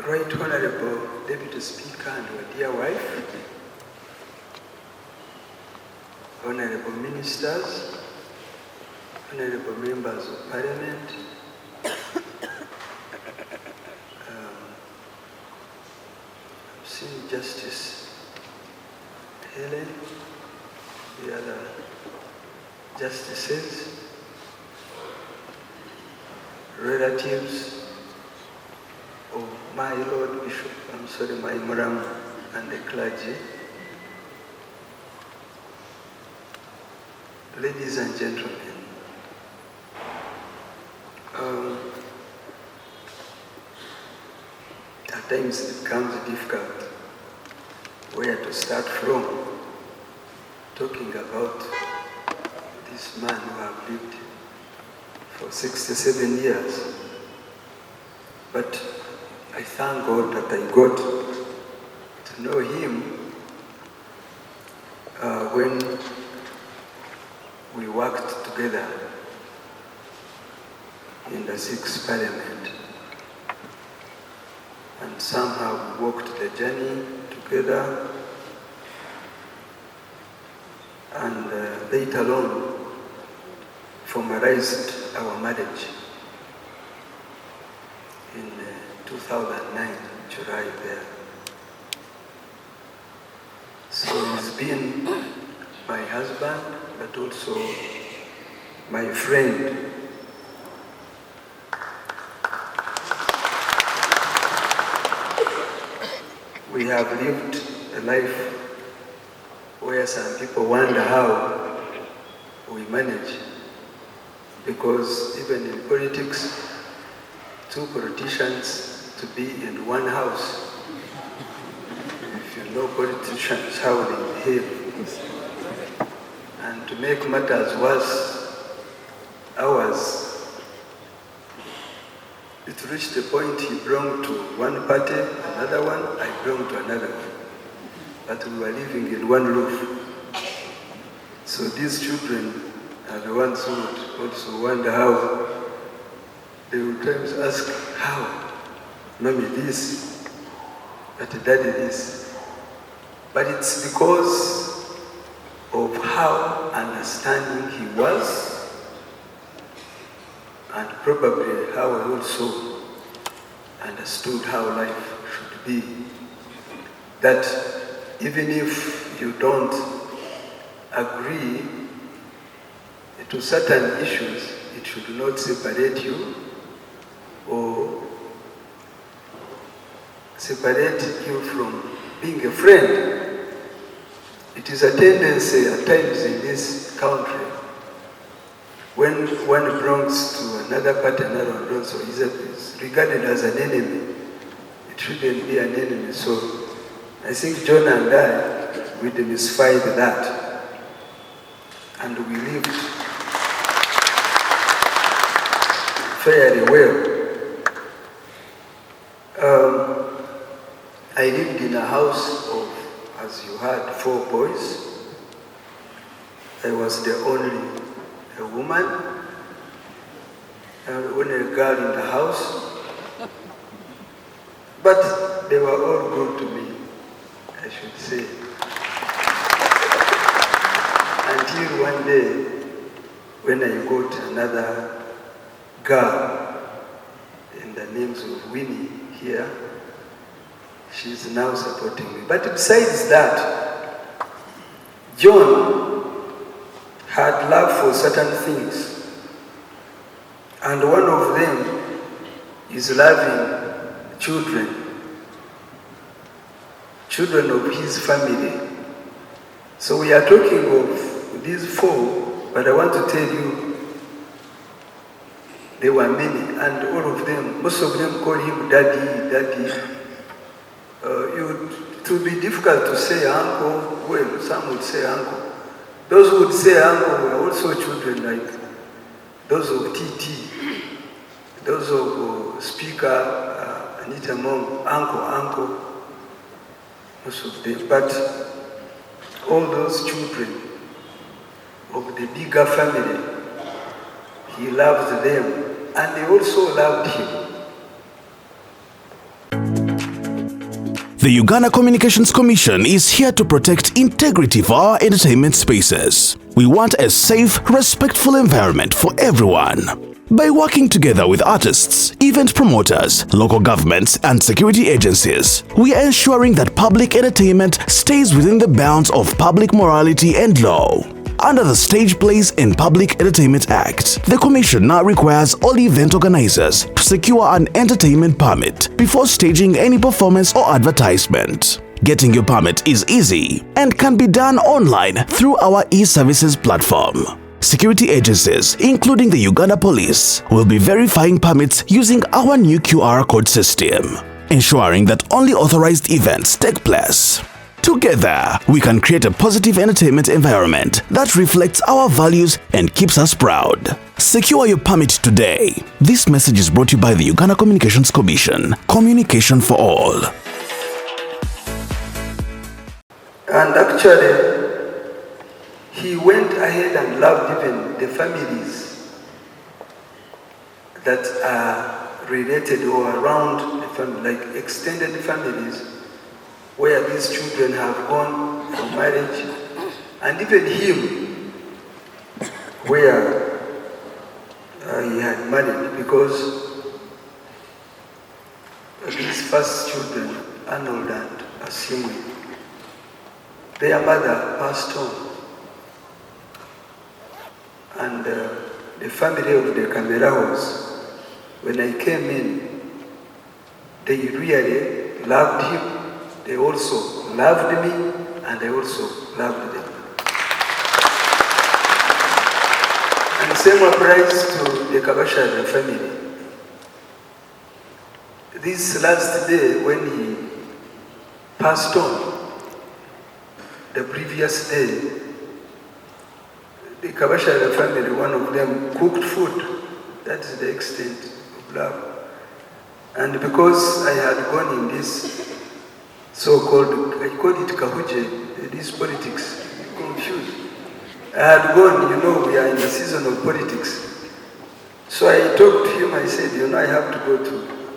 Right Honorable Deputy Speaker and our dear wife, Honorable Ministers, Honorable Members of Parliament, I've seen Justice Helen, the other justices, relatives of my Lord Bishop, my Muram, and the clergy, ladies and gentlemen, at times it becomes difficult where to start from talking about this man who have lived for 67 years. But I thank God that I got to know him when we worked together in the 6th Parliament. And somehow we walked the journey together, and later on formalized our marriage in 2009, July there. So he's been my husband, but also my friend. We have lived a life where some people wonder how we manage, because even in politics, two politicians to be in one house. If you know politicians, how they behave. And to make matters worse, ours, it reached a point he belonged to one party, another one, I belonged to another one. But we were living in one roof. So these children are the ones who would also wonder how. They would times ask, how? Mommy this, but daddy this. But it's because of how understanding he was, and probably how I also understood how life should be. That even if you don't agree to certain issues, it should not separate you or separate you from being a friend. It is a tendency at times in this country when one belongs to another party, another one belongs to is regarded as an enemy. It shouldn't be an enemy. So I think John and I, we demystified that. And we lived fairly well. I lived in a house of, as you heard, 4 boys. I was the only woman, and only girl in the house. But they were all good to me, I should say. Until one day, when I got another girl in the names of Winnie here, she's now supporting me. But besides that, John had love for certain things. And one of them is loving children of his family. So we are talking of these 4, but I want to tell you, there were many, and all of them, most of them call him daddy, daddy. It would be difficult to say uncle. Well, some would say uncle. Those who would say uncle were also children like those of TT, those of Speaker Anita Mom, uncle, most of them. But all those children of the bigger family, he loved them, and they also loved him. The Uganda Communications Commission is here to protect integrity for our entertainment spaces. We want a safe, respectful environment for everyone. By working together with artists, event promoters, local governments, and security agencies, we are ensuring that public entertainment stays within the bounds of public morality and law. Under the Stage Plays and Public Entertainment Act, the Commission now requires all event organizers to secure an entertainment permit before staging any performance or advertisement. Getting your permit is easy and can be done online through our e-services platform. Security agencies, including the Uganda Police, will be verifying permits using our new QR code system, ensuring that only authorized events take place. Together, we can create a positive entertainment environment that reflects our values and keeps us proud. Secure your permit today. This message is brought to you by the Uganda Communications Commission. Communication for all. And actually, he went ahead and loved even the families that are related or around the family, like extended families, where these children have gone for marriage, and even him, where he had married, because these first children, Arnold and Asimu, their mother passed on, and the family of the Camerahos, when I came in, they really loved him. They also loved me, and I also loved them. And the same applies to the Kabasha family. This last day, when he passed on, the previous day, the Kabasha family, one of them cooked food. That is the extent of love. And because I had gone in this so-called, I call it kahuje, this politics, confused. I had gone, we are in the season of politics. So I talked to him, I said, I have to go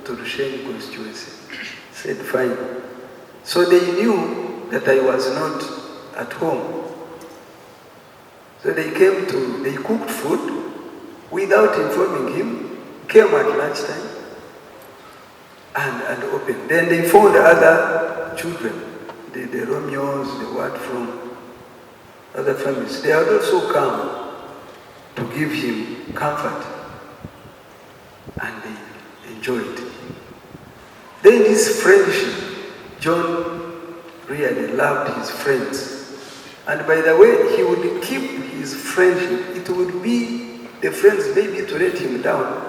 to Rushen constituency. He said, fine. So they knew that I was not at home. So they cooked food without informing him, came at lunchtime, and opened. Then they found other children, the Romeos, the what from other families. They had also come to give him comfort, and they enjoyed. Then his friendship, John really loved his friends. And by the way, he would keep his friendship. It would be the friends maybe to let him down,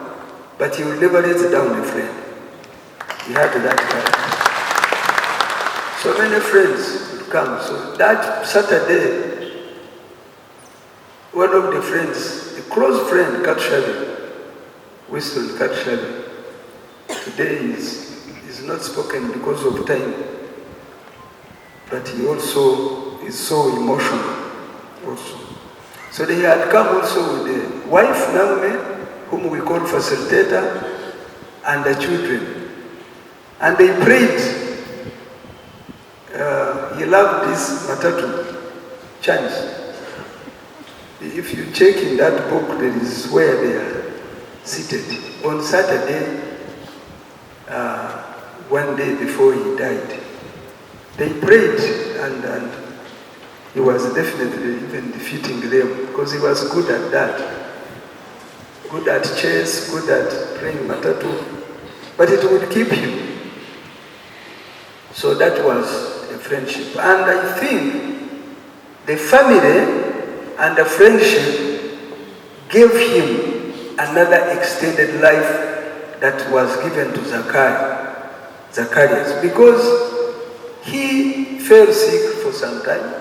but he would never let down a friend. He had that character. So many friends would come. So that Saturday, one of the friends, a close friend, Katshabi, Winston Katshabi, today is not spoken because of time, but he also is so emotional also. So they had come also with the wife, Naomi, whom we call facilitator, and the children. And they prayed. He loved this Matatu chant. If you check in that book, there is where they are seated. On Saturday, one day before he died, they prayed, and he was definitely even defeating them because he was good at that. Good at chess, good at playing Matatu, but it would keep him. So that was a friendship. And I think the family and the friendship gave him another extended life that was given to Zacharias, because he fell sick for some time.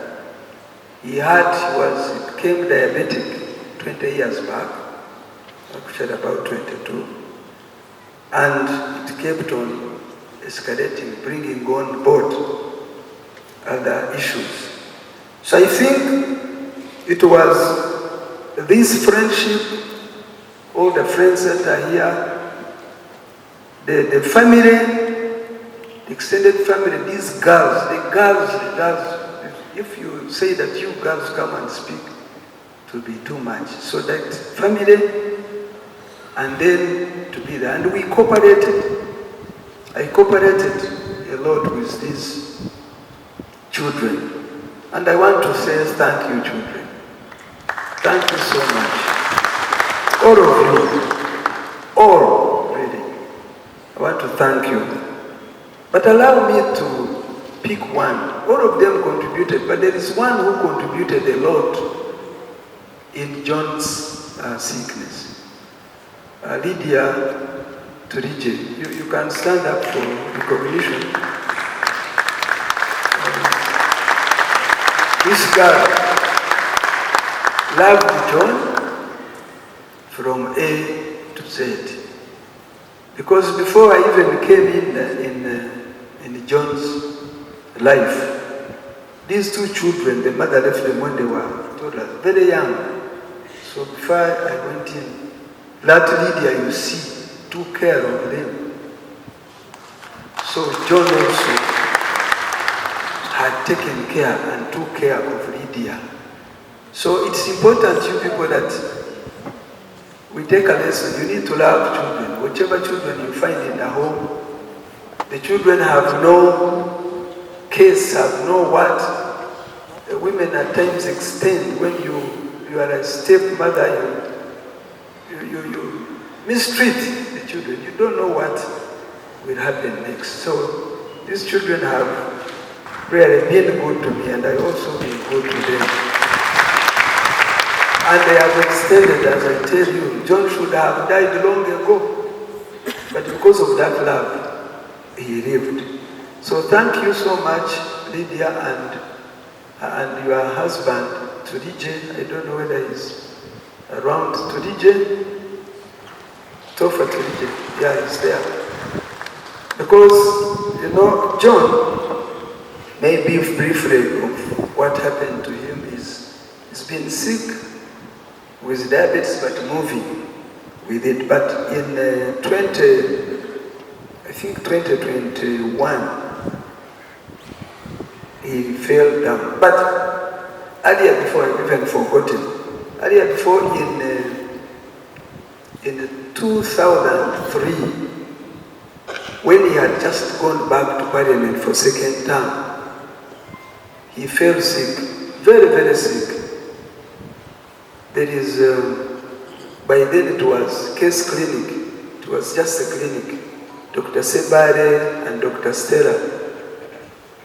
He became diabetic 20 years back, actually about 22, and it kept on escalating, bringing on board other issues. So I think it was this friendship, all the friends that are here, the family, the extended family, these girls, the girls, if you say that you girls come and speak, it will be too much. So that family, and then to be there. And we cooperated. I cooperated a lot with these children. And I want to say thank you, children. Thank you so much. All of you. All, really. I want to thank you. But allow me to pick one. All of them contributed, but there is one who contributed a lot in John's sickness. Lydia Turije, you can stand up for recognition. This girl loved John from A to Z. Because before I even came in John's life, these two children, the mother left them when they were very young. So before I went in, that Lydia, you see, took care of them. So John also had taken care and took care of Lydia. So it's important, you people, that we take a lesson. You need to love children. Whichever children you find in the home, the children have no case, have no what. The women at times extend when you are a stepmother, you mistreat the children. You don't know what will happen next. So these children have really been good to me, and I also been good to them. And they have extended, as I tell you. John should have died long ago, but because of that love, he lived. So thank you so much, Lydia, and your husband, Turije. I don't know whether he's around. Turije? Tofa Turije. Yeah, he's there. Because, John, maybe briefly of what happened to him is he's been sick with diabetes, but moving with it. But in 2021, he fell down. But earlier before, I've even forgotten. Earlier before, in 2003, when he had just gone back to Parliament for second term, he fell sick, very, very sick. There is, by then it was case clinic. It was just a clinic. Dr. Sebare and Dr. Stella,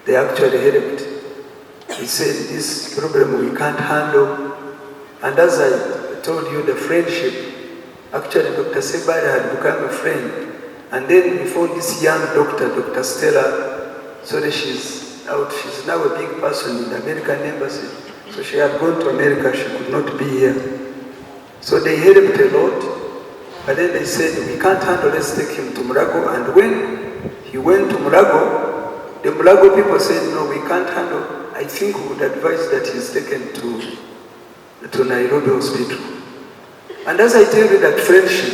they actually helped. He said, this problem we can't handle. And as I told you, the friendship, actually Dr. Sebare had become a friend. And then we found this young doctor, Dr. Stella, so that she's out. She's now a big person in the American embassy. So she had gone to America, she could not be here. So they helped a lot, but then they said, we can't handle, let's take him to Murago. And when he went to Murago, the Murago people said, no, we can't handle. I think we would advise that he's taken to Nairobi Hospital. And as I tell you that friendship,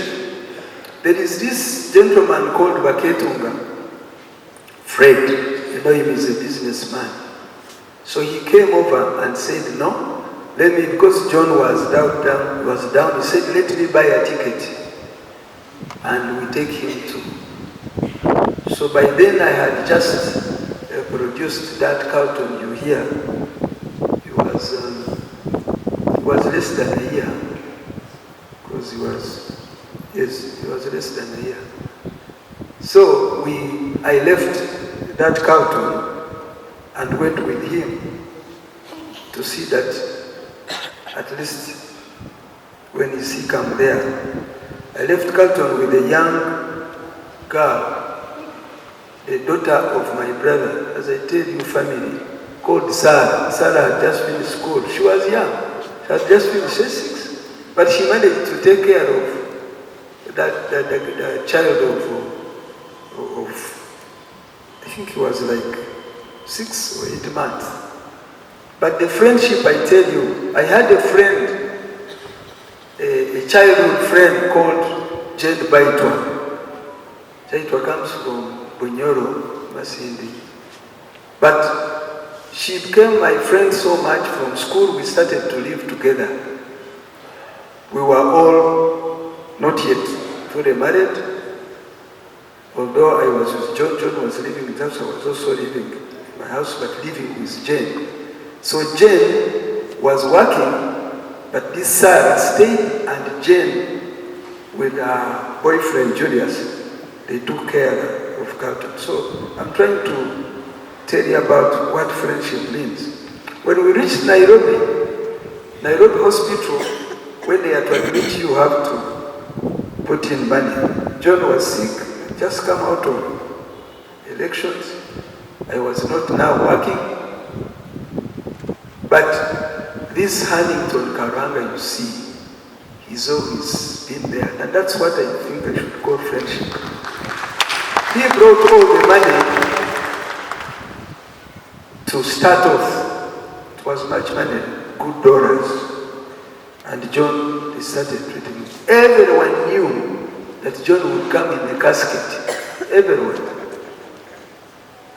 there is this gentleman called Baketunga, Fred. You know him, he's a businessman. So he came over and said, no, let me, because John was down, he said, let me buy a ticket and we take him to. So by then I had just produced that cartoon you hear. He was less than a year, because he was less than a year. So I left that cartoon and went with him to see that at least when he come there. I left Carlton with a young girl, the daughter of my brother, as I tell you, family, called Sarah. Sarah had just finished school. She was young. She had just finished 6. But she managed to take care of the child of I think he was like 6 or 8 months. But the friendship, I tell you, I had a friend, a childhood friend called Jed Baitwa. Chaitwa comes from Bunyoro, Masindi. But she became my friend so much from school. We started to live together. We were all not yet fully married. Although I was with John, John was living with us, I was also living in my house, but living with Jane. So Jane was working, but this Sarah stayed, and Jane, with her boyfriend Julius, they took care of Carlton. So I'm trying to tell you about what friendship means. When we reached Nairobi Hospital, when they had to admit you have to put in money, John was sick, just come out of elections. I was not now working. But this Hannington Karanga you see, he's always been there. And that's what I think I should call friendship. He brought all the money to start off. It was much money, good dollars. And John, they started treating it. Everyone knew that John would come in the casket. Everyone.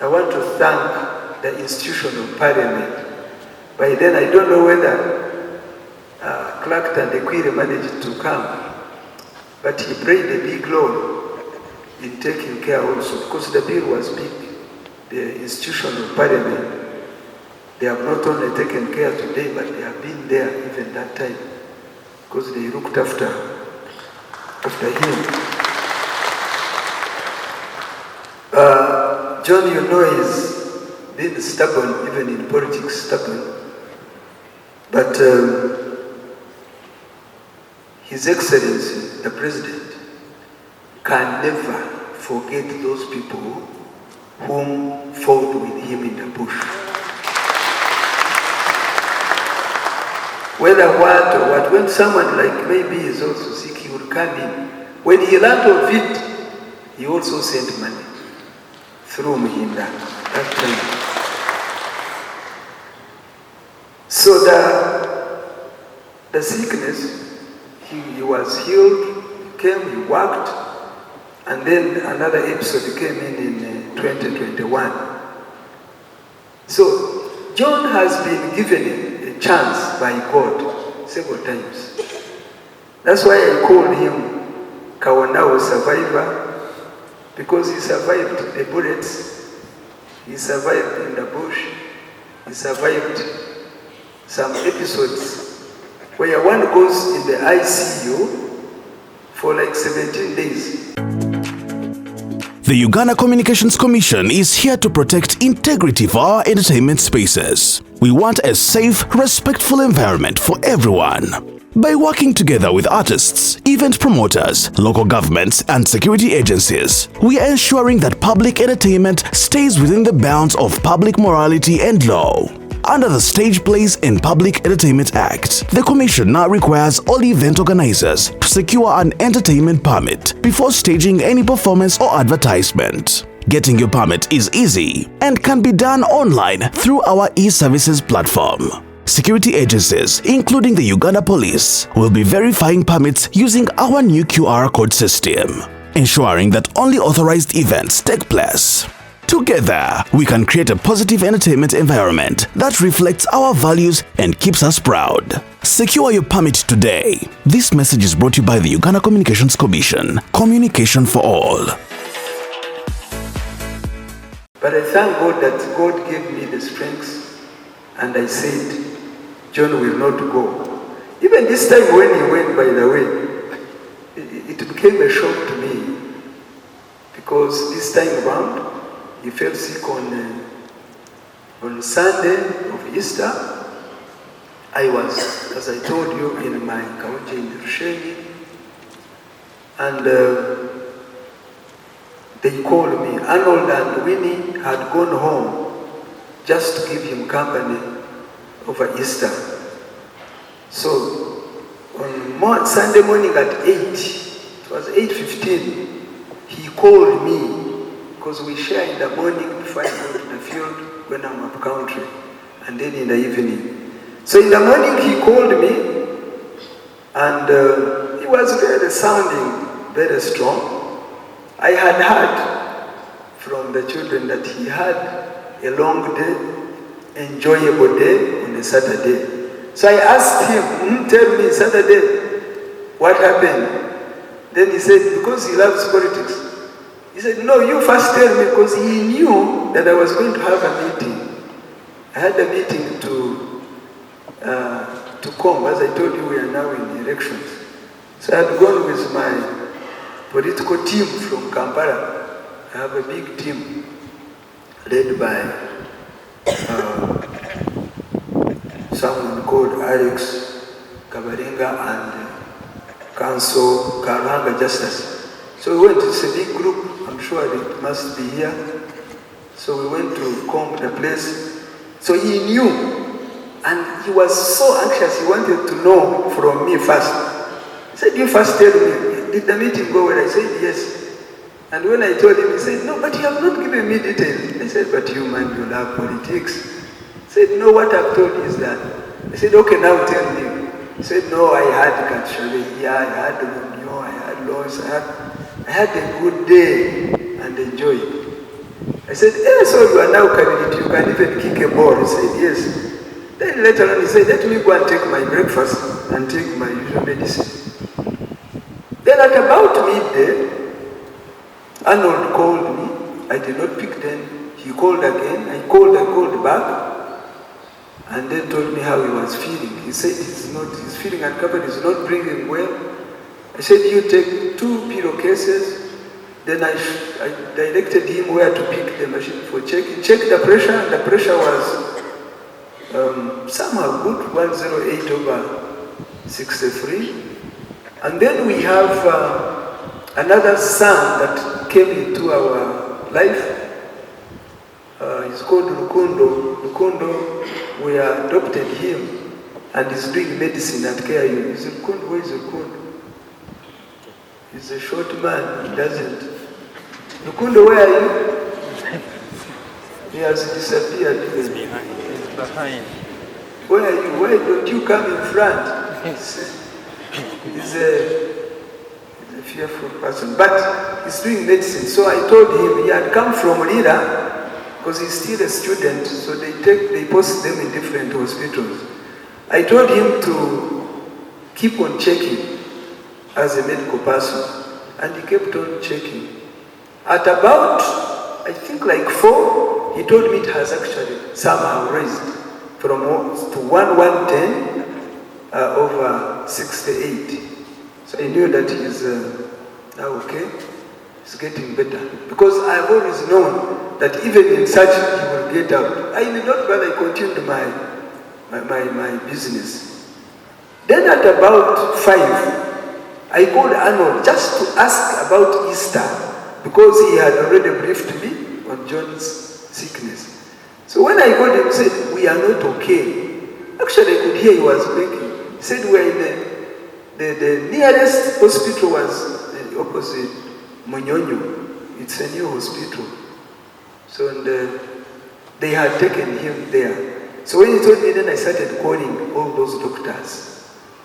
I want to thank the institution of Parliament. By then, I don't know whether Clark and Equire managed to come, but he played a big role in taking care also, because the bill was big. The institution of Parliament, they have not only taken care today, but they have been there even that time, because they looked after him. John, you know, is being stubborn, even in politics, stubborn. But His Excellency, the President, can never forget those people whom fought with him in the bush. Whether what or what, when someone like maybe is also sick, he would come in. When he learned of it, he also sent money through Muhinda that time. So the sickness, he was healed, came, he worked, and then another episode came in 2021. So John has been given a chance by God several times. That's why I called him Kawanao survivor, because he survived the bullets, he survived in the bush, he survived some episodes where one goes in the ICU for like 17 days. The Uganda Communications Commission is here to protect integrity for our entertainment spaces. We want a safe, respectful environment for everyone. By working together with artists, event promoters, local governments, and security agencies, we are ensuring that public entertainment stays within the bounds of public morality and law. Under the Stage Plays in Public Entertainment Act, the Commission now requires all event organizers to secure an entertainment permit before staging any performance or advertisement. Getting your permit is easy and can be done online through our e-services platform. Security agencies, including the Uganda Police, will be verifying permits using our new QR code system, ensuring that only authorized events take place. Together, we can create a positive entertainment environment that reflects our values and keeps us proud. Secure your permit today. This message is brought to you by the Uganda Communications Commission. Communication for all. But I thank God that God gave me the strength, and I said, John will not go. Even this time when he went, by the way, it became a shock to me, because this time around, he fell sick on Sunday of Easter. I was, as I told you, in my couch in Rusheni, and they called me. Arnold and Winnie had gone home just to give him company over Easter. So on Sunday morning at 8, it was 8:15, he called me, because we share in the morning before I go to the field when I'm up country, and then in the evening. So in the morning he called me, and he was really sounding very strong. I had heard from the children that he had a long day, enjoyable day on a Saturday. So I asked him, tell me Saturday, what happened? Then he said, because he loves politics. He said, no, you first tell me, because he knew that I was going to have a meeting. I had a meeting to come. As I told you, we are now in elections. So I had gone with my political team from Kampala. I have a big team led by someone called Alex Kabaringa and Council Karanga Justice. So we went, it's a big group, I'm sure it must be here. So we went to comb the place. So he knew, and he was so anxious, he wanted to know from me first. He said, you first tell me, did the meeting go well? I said, yes. And when I told him, he said, no, but you have not given me details. I said, but you man, you love politics. He said, no, what I've told you is that. I said, okay, now tell me. He said, no, I had Katshole, I had Munyo, I had Lois, I had a good day and enjoyed. I said, so you are now coming, you can even kick a ball. He said, yes. Then later on he said, let me go and take my breakfast and take my usual medicine. Then at about midday, Arnold called me. I did not pick then. He called again. I called back. And then told me how he was feeling. He said he's feeling uncovered, he's not breathing well. I said, you take 2 pillowcases. Then I directed him where to pick the machine for checking. Check the pressure, and the pressure was somehow good, 108/63. And then we have another son that came into our life. He's called Rukundo. Rukundo, we adopted him, and he's doing medicine at KIU. Is Rukundo? Where is Rukundo? He's a short man, he doesn't. Rukundo, where are you? He has disappeared. He's behind. Where are you? Why don't you come in front? He's a fearful person, but he's doing medicine. So I told him he had come from Lira, because he's still a student, so they post them in different hospitals. I told him to keep on checking as a medical person, and he kept on checking. At about, I think like 4, he told me it has actually somehow raised from to 110 over 68. So I knew that he's now okay. He's getting better. Because I've always known that even in such, he will get out. I did not, but I continued my business. Then at about 5, I called Arnold just to ask about Easter, because he had already briefed me on John's sickness. So when I called him, he said, we are not okay. Actually, I could hear he was breaking. He said, we're in the nearest hospital was opposite Munyonyo. It's a new hospital. So they had taken him there. So when he told me, then I started calling all those doctors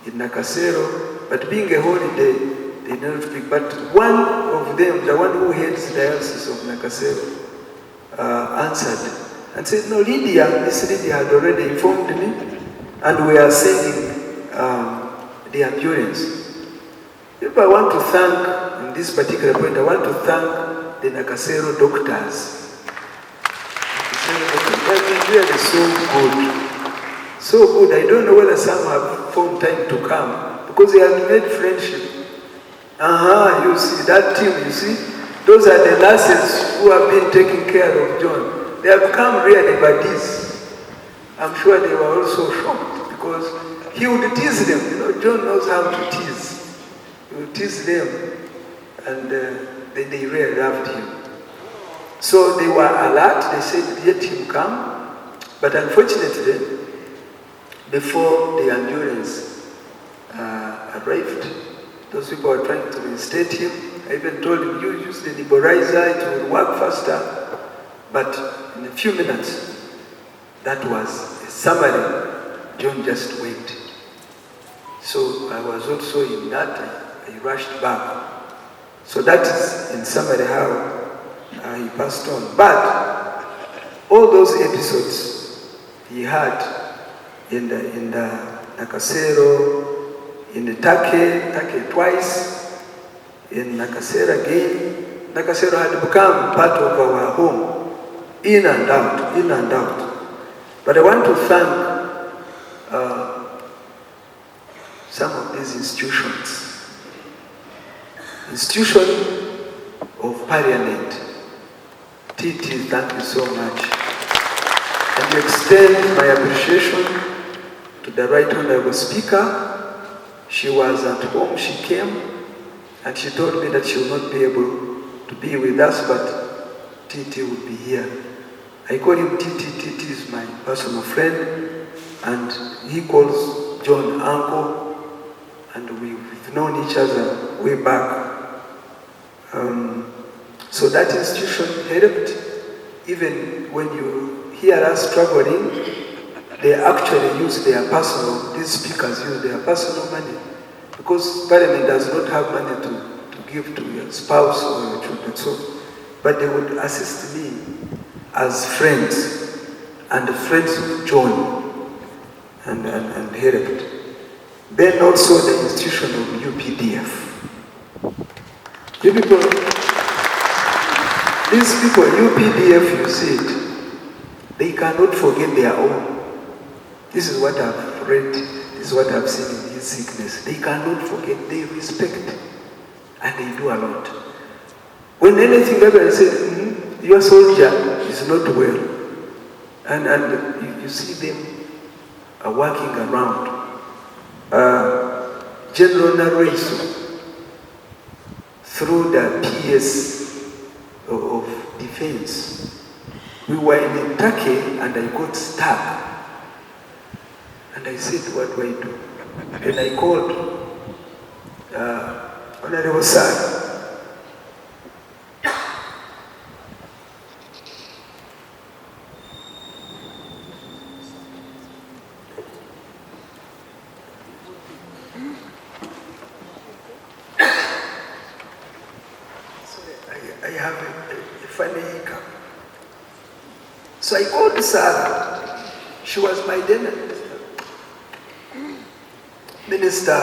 in Nakasero, but being a holiday, they didn't speak. But one of them, the one who heads the diocese of Nakasero, answered and said, no, Miss Lydia had already informed me, and we are sending the ambulance. If I want to thank, on this particular point, I want to thank the Nakasero doctors. They've been really so good. So good, I don't know whether some have found time to come, because they have made friendship. You see, that team, you see, those are the nurses who have been taking care of John. They have come really by this. I'm sure they were also shocked, because he would tease them. You know, John knows how to tease. He would tease them, and then they really loved him. So they were alert. They said, let him come. But unfortunately, before the ambulance arrived, those people were trying to reinstate him. I even told him, you use the nebulizer, it will work faster. But in a few minutes, that was a summary. John just went. So I was also in that. I rushed back. So that is in summary how he passed on. But all those episodes he had in the Nakasero, in the Take twice, in Nakasero again. Nakasero had become part of our home, in and out, in and out. But I want to thank some of these institutions. Institution of Parliament. TT, thank you so much. And extend my appreciation to the Right Honorable Speaker. She was at home, she came, and she told me that she will not be able to be with us, but TT will be here. I call him TT. TT is my personal friend, and he calls John uncle, and we've known each other way back. So that institution helped. Even when you hear us struggling, they actually use their personal, these speakers use their personal money, because Parliament does not have money to give to your spouse or your children. So, but they would assist me as friends and friends of John and helped. Then also the institution of UPDF. You people, these people, UPDF, you see it, they cannot forget their own. This is what I've read, this is what I've seen in his sickness. They cannot forget, they respect, and they do a lot. When anything ever said, your soldier is not well, and you see them working around. General Nareso, through the PS of defense, we were in Turkey and I got stuck. And I said, what do I do? And I called Honorable Sir. I have a funny hiccup. So I called Sarah. She was my then Minister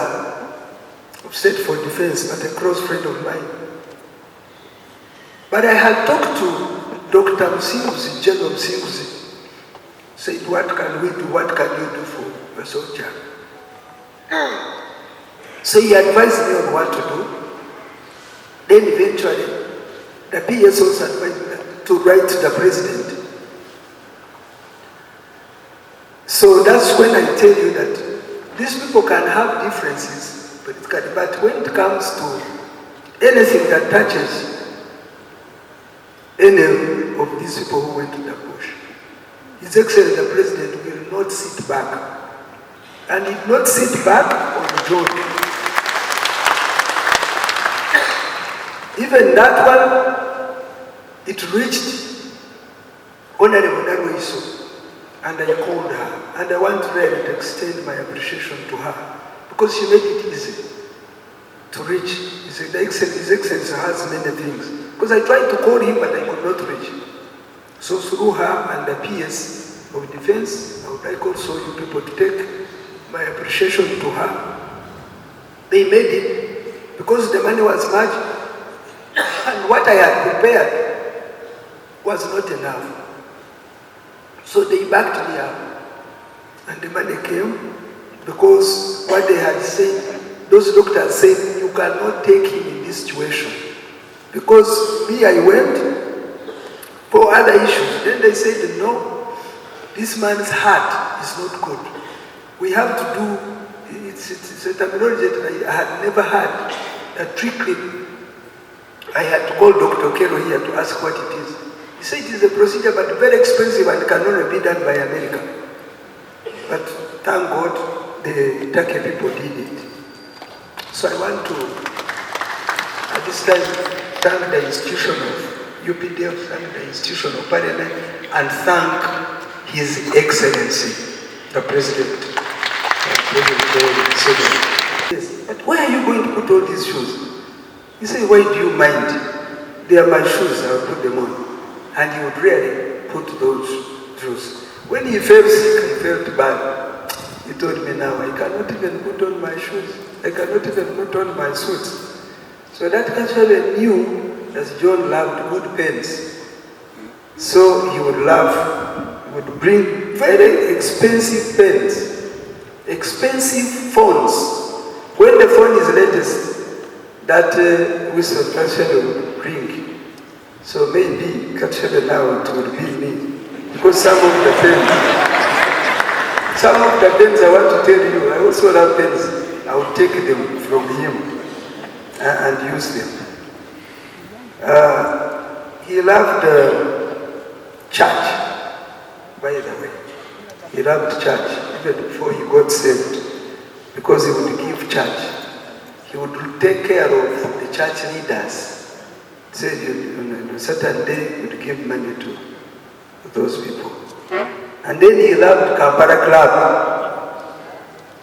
of State for Defense, but a close friend of mine. But I had talked to Dr. Msinguzi, General Msinguzi, said, what can we do? What can you do for a soldier? So he advised me on what to do. Then eventually, the PS also advised me to write to the president. So that's when I tell you that these people can have differences, but when it comes to anything that touches any of these people who went to the bush, His Excellency the President will not sit back. And he did not sit back on the John. Even that one, it reached Honorable Naruiso, and I called her, and I want really to extend my appreciation to her, because she made it easy to reach. He said, His Excellency has many things. Because I tried to call him, but I could not reach. So through her and the PS of Defense, I would like also you people to take my appreciation to her. They made it, because the money was much, and what I had prepared was not enough. So they backed me up, and the money came, because what they had said, those doctors said, you cannot take him in this situation. Because me, I went for other issues. Then they said, no, this man's heart is not good. We have to do, it's a terminology that I had never had, a treatment. I had to call Dr. Kero here to ask what it is. He said it is a procedure, but very expensive and can only be done by America. But thank God, the Turkey people did it. So I want to, at this time, thank the institution of UPDF, thank the institution of Parliament, and thank His Excellency, the President. Yes, but where are you going to put all these shoes? He said, why do you mind? They are my shoes, I'll put them on. And he would really put those shoes. When he felt sick, he felt bad. He told me now, I cannot even put on my shoes. I cannot even put on my suit. So that actually knew that John loved good pens. So he would would bring very expensive pens, expensive phones. When the phone is latest, that whistle actually would ring. So maybe actually now it would be me. Because some of the pens I want to tell you, I also love pens. I will take them from him and use them. He loved church, by the way. He loved church even before he got saved, because he would give church. He would take care of the church leaders. Say on a certain day he would give money to those people. And then he loved Kampala Club.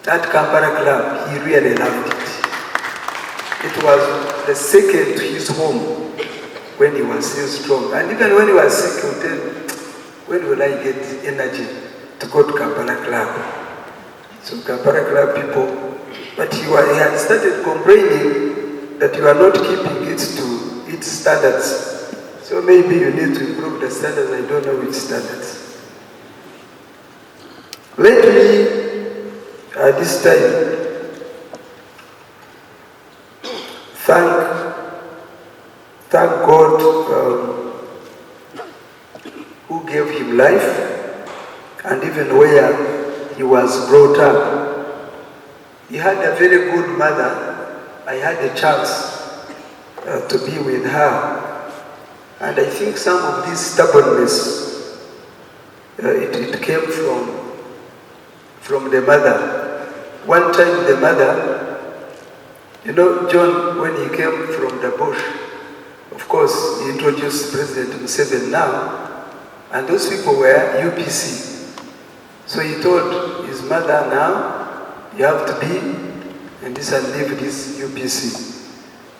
That Kampala Club, he really loved it. It was the second to his home when he was still strong. And even when he was sick, he would tell me, when will I get energy to go to Kampala Club? So Kampala Club people, but he had started complaining that you are not keeping it to its standards. So maybe you need to improve the standards. I don't know which standards. Let me, at this time, thank God who gave him life, and even where he was brought up. He had a very good mother. I had a chance to be with her. And I think some of this stubbornness, it came from the mother. One time the mother, John, when he came from the bush, of course, he introduced President Museveni now, and those people were UPC. So he told his mother, now, you have to be in this and leave this UPC.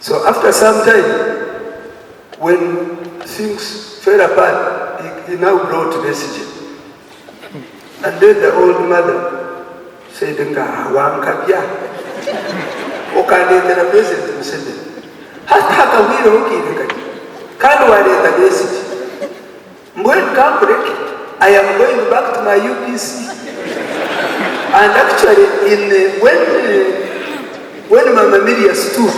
So after some time, when things fell apart, he now brought messages. And then the old mother said, Wankabya, Okandetera President Museveni. Hata wira ukirika. Can wale the message? When come break, I am going back to my UPC. And actually, when Mama Miria stood,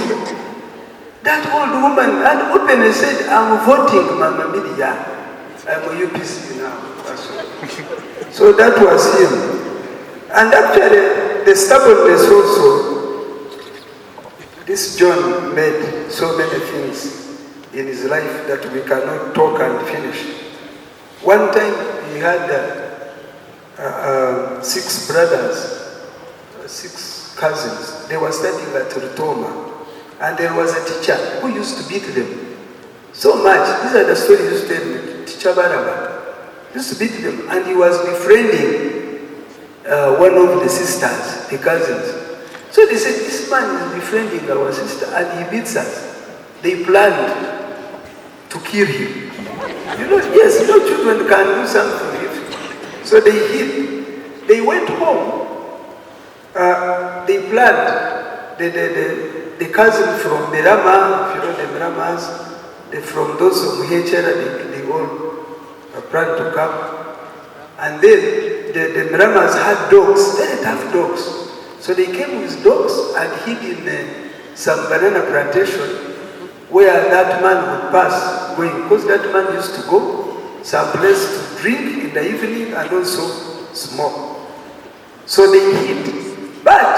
that old woman had openly said, I'm voting Mama Miria. I'm a UPC now. So that was him. And actually, the stubbornness also, this John made so many things in his life that we cannot talk and finish. One time he had 6 brothers, 6 cousins. They were studying at Rutoma. And there was a teacher who used to beat them so much. These are the stories he used to tell me. Teacher Baraba used to beat them. And he was befriending one of the sisters, the cousins. So they said, this man is befriending our sister and he beats us. They planned to kill him. Yes, children can do something. So they hid. They went home. They planned. The cousin from Mirama, if you know the Miramas, from those of Muhechera, they all planned to come. And then the Miramas had dogs, very tough dogs. So they came with dogs and hid in some banana plantation where that man would pass going, because that man used to go someplace to drink in the evening and also smoke. So they hid. But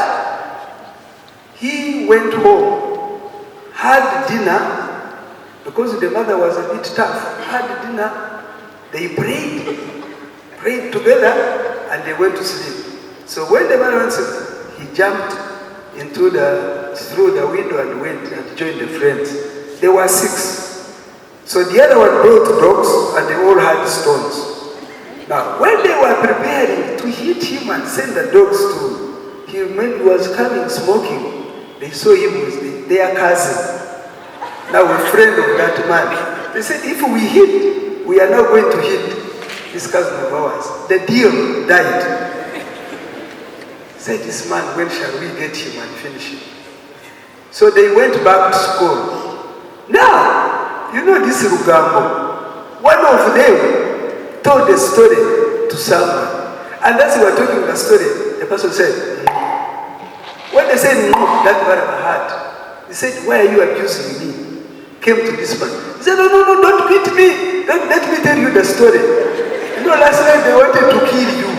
he went home, had dinner, because the mother was a bit tough, had dinner, they prayed together, and they went to sleep. So when the man went to sleep, he jumped through the window and went and joined the friends. There were 6. So the other one brought dogs, and they all had stones. Now, when they were preparing to hit him and send the dogs to him, when he was coming smoking, they saw him with their cousin. now a friend of that man. They said, if we hit, we are now going to hit this cousin of ours. The deal died. Said, this man, when shall we get him and finish him? So they went back to school. Now, you know this Rugambo. One of them told the story to someone. And as we were talking the story, the person said, when they said no, that man heard. He said, why are you abusing me? Came to this man. He said, no, don't beat me. Let me tell you the story. You know, last night they wanted to kill you.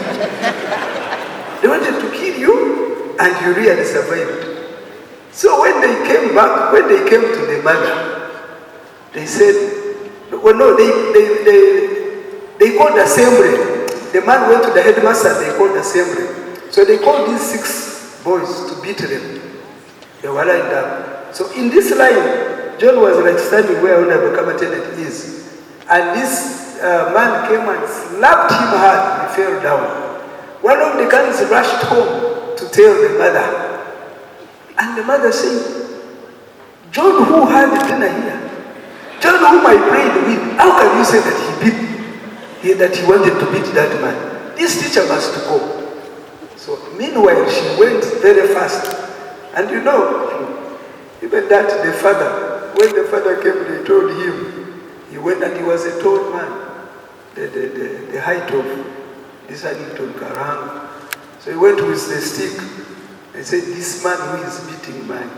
They wanted to kill you, and you really survived. So when they came back, when they came to the mother, they said, well, no, they called assembly. The man went to the headmaster, they called assembly. So they called these 6 boys to beat them. They were lined up. So in this line, John was like standing where Honorable Tenant is. And this man came and slapped him hard. He fell down. One of the guys rushed home to tell the mother. And the mother said, John, who had dinner here? John, whom I prayed with, how can you say that that he wanted to beat that man? This teacher must go. So meanwhile, she went very fast. And you know, even that the father, when the father came, they told him, he went and he was a tall man, the height of this Addington Karang. So he went with the stick. They said, this man who is beating man.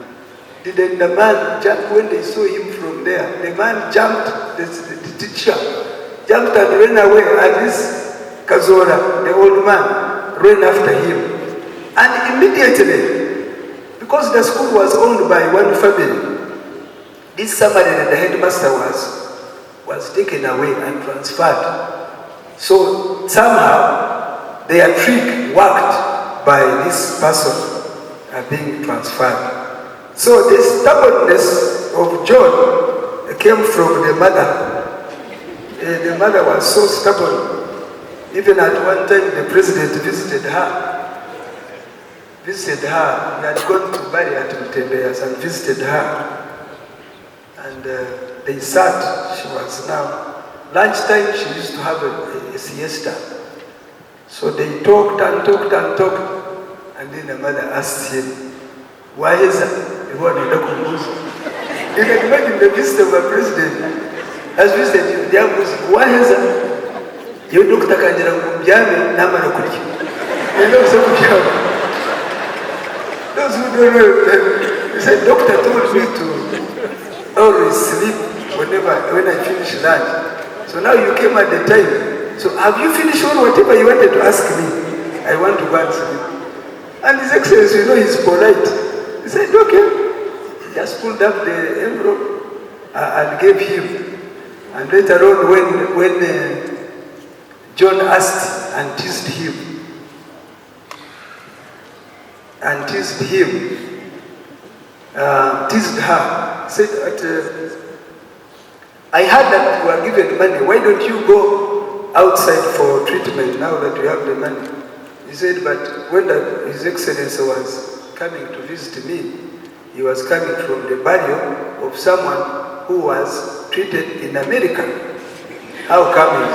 Didn't the man jump when they saw him from there? The man jumped, the teacher jumped and ran away. And this Kazoora, the old man, ran after him. And immediately, because the school was owned by one family, this somebody that the headmaster was taken away and transferred. So somehow their trick worked by this person being transferred. So the stubbornness of John came from the mother. The mother was so stubborn. Even at one time the president visited her. He had gone to Bari at Mtembeyas and visited her. And they sat. She was now lunchtime, she used to have a siesta. So they talked and talked and talked. And then the mother asked him, why is that? You can imagine the visit of a president has visited him. Why is that? You looked at Kanjara Namara Kuki. Those who don't know, he said, doctor told me to always sleep when I finish lunch. So now you came at the time. So have you finished all whatever you wanted to ask me? I want to go and sleep. And His Excellency, you know, he's polite. He said, okay. Just pulled up the envelope and gave him. And later on, when John asked and teased her, said, I heard that you are given money. Why don't you go outside for treatment now that you have the money? He said, but when His Excellency was coming to visit me, he was coming from the burial of someone who was treated in America. How come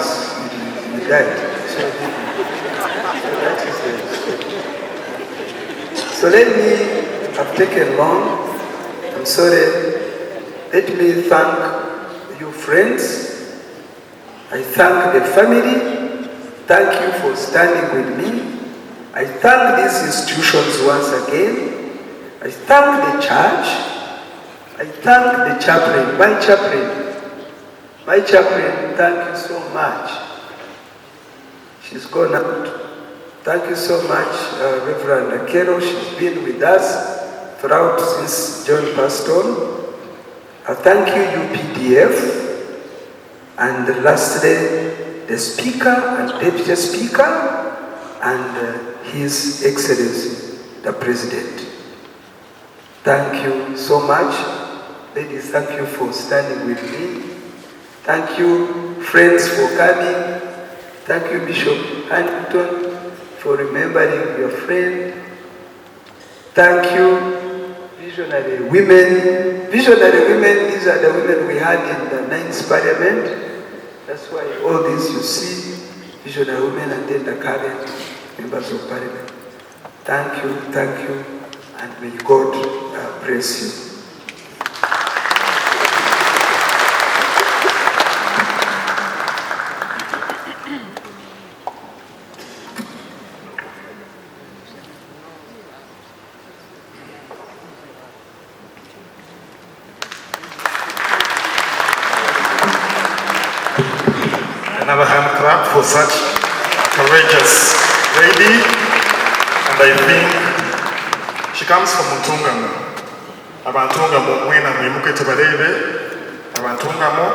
he died? So let me have taken long. I'm sorry. Let me thank you friends. I thank the family. Thank you for standing with me. I thank these institutions once again. I thank the church. I thank the chaplain, my chaplain, thank you so much. She's gone out. Thank you so much, Reverend Kero. She's been with us throughout since John passed on. Thank you, UPDF. And lastly, the Speaker and Deputy Speaker and His Excellency, the President. Thank you so much. Ladies, thank you for standing with me. Thank you, friends, for coming. Thank you, Bishop Huntington, for remembering your friend. Thank you, Visionary women. Visionary women, these are the women we had in the 9th Parliament. That's why all these you see, visionary women and then the current members of Parliament. Thank you, and may God bless you. Another hand clap for such a courageous lady, and I think she comes from Mutungamo. Abantungamo mwena mwimuke tebalebe, Abantungamo